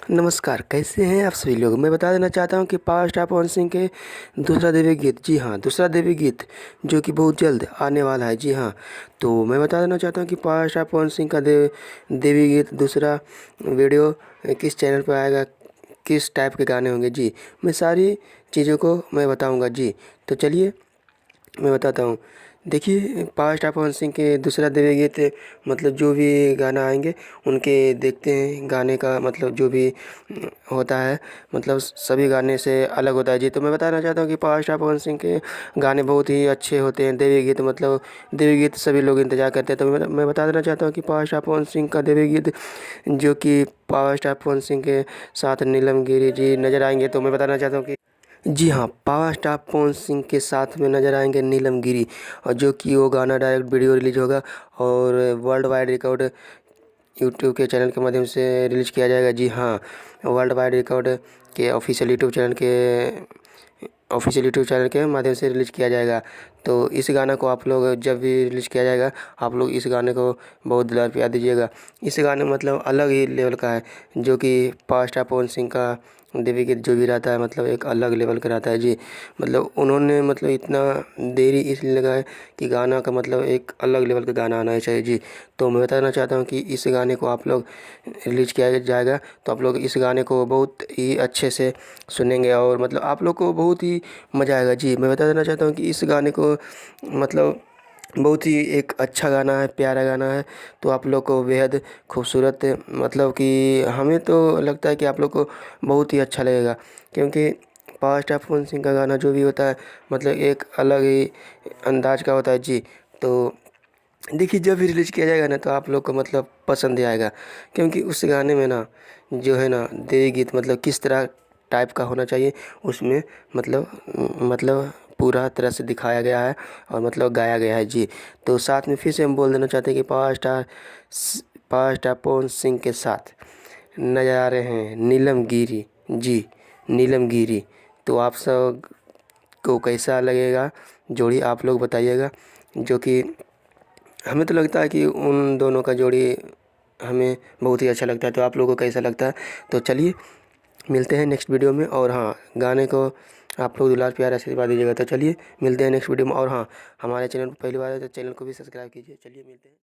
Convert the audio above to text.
नमस्कार, कैसे हैं आप सभी लोग। मैं बता देना चाहता हूं कि पावर स्टार पवन सिंह के दूसरा देवी गीत, जी हाँ, दूसरा देवी गीत जो कि बहुत जल्द आने वाला है। जी हाँ, तो मैं बता देना चाहता हूं कि पावर स्टार पवन सिंह का देवी गीत दूसरा वीडियो किस चैनल पर आएगा, किस टाइप के गाने होंगे। जी, मैं सारी चीज़ों को मैं बताऊँगा। जी, तो चलिए मैं बताता हूँ। देखिए, पावर स्टार पवन सिंह के दूसरा देवी गीत मतलब जो भी गाना आएंगे उनके देखते हैं। गाने का मतलब जो भी होता है, मतलब सभी गाने से अलग होता है। जी, तो मैं बताना चाहता हूँ कि पावर स्टार पवन सिंह के गाने बहुत ही अच्छे होते हैं। देवी गीत मतलब देवी गीत सभी लोग इंतजार करते हैं। तो मैं बता देना चाहता हूँ कि पावर स्टार पवन सिंह का देवी गीत जो कि पावर स्टार पवन सिंह के साथ नीलम गिरी जी नज़र आएंगे। तो मैं बताना चाहता हूँ कि जी हाँ, पावर स्टार पवन सिंह के साथ में नज़र आएंगे नीलम गिरी, और जो कि वो गाना डायरेक्ट वीडियो रिलीज होगा और वर्ल्ड वाइड रिकॉर्ड यूट्यूब के चैनल के माध्यम से रिलीज किया जाएगा। जी हाँ, वर्ल्ड वाइड रिकॉर्ड के ऑफिशियल यूट्यूब चैनल के माध्यम से रिलीज किया जाएगा। तो इस गाना को आप लोग जब भी रिलीज किया जाएगा, आप लोग इस गाने को बहुत दुलार प्यार दीजिएगा। इस गाने में मतलब अलग ही लेवल का है, जो कि पावर स्टार पवन सिंह का देवी गीत जो भी रहता है मतलब एक अलग लेवल का रहता है। जी, मतलब उन्होंने मतलब इतना देरी इसलिए लगा है कि गाना का मतलब एक अलग लेवल का गाना आना चाहिए। जी, तो मैं बताना चाहता हूँ कि इस गाने को आप लोग रिलीज किया जाएगा तो आप लोग इस गाने को बहुत ही अच्छे से सुनेंगे और मतलब आप लोग को बहुत ही मज़ा आएगा। जी, मैं बता देना चाहता हूँ कि इस गाने को मतलब बहुत ही एक अच्छा गाना है, प्यारा गाना है। तो आप लोग को बेहद खूबसूरत मतलब कि हमें तो लगता है कि आप लोग को बहुत ही अच्छा लगेगा, क्योंकि पावर स्टार पवन सिंह का गाना जो भी होता है मतलब एक अलग ही अंदाज का होता है। जी, तो देखिए जब भी रिलीज किया जाएगा ना तो आप लोग को मतलब पसंद ही आएगा, क्योंकि उस गाने में ना जो है ना देवी गीत मतलब किस तरह टाइप का होना चाहिए उसमें मतलब पूरा तरह से दिखाया गया है और मतलब गाया गया है। जी, तो साथ में फिर से हम बोल देना चाहते हैं कि पावर स्टार पवन सिंह के साथ नजर आ रहे हैं नीलम गिरी। जी, नीलम गिरी। तो आप सब को कैसा लगेगा जोड़ी आप लोग बताइएगा, जो कि हमें तो लगता है कि उन दोनों का जोड़ी हमें बहुत ही अच्छा लगता है। तो आप लोगों को कैसा लगता है? तो चलिए मिलते हैं नेक्स्ट वीडियो में। और हाँ, गाने को आप लोग दुलार प्यार आशीर्वाद दीजिएगा। तो चलिए मिलते हैं नेक्स्ट वीडियो में। और हाँ, हमारे चैनल पर पहली बार है तो चैनल को भी सब्सक्राइब कीजिए। चलिए मिलते हैं।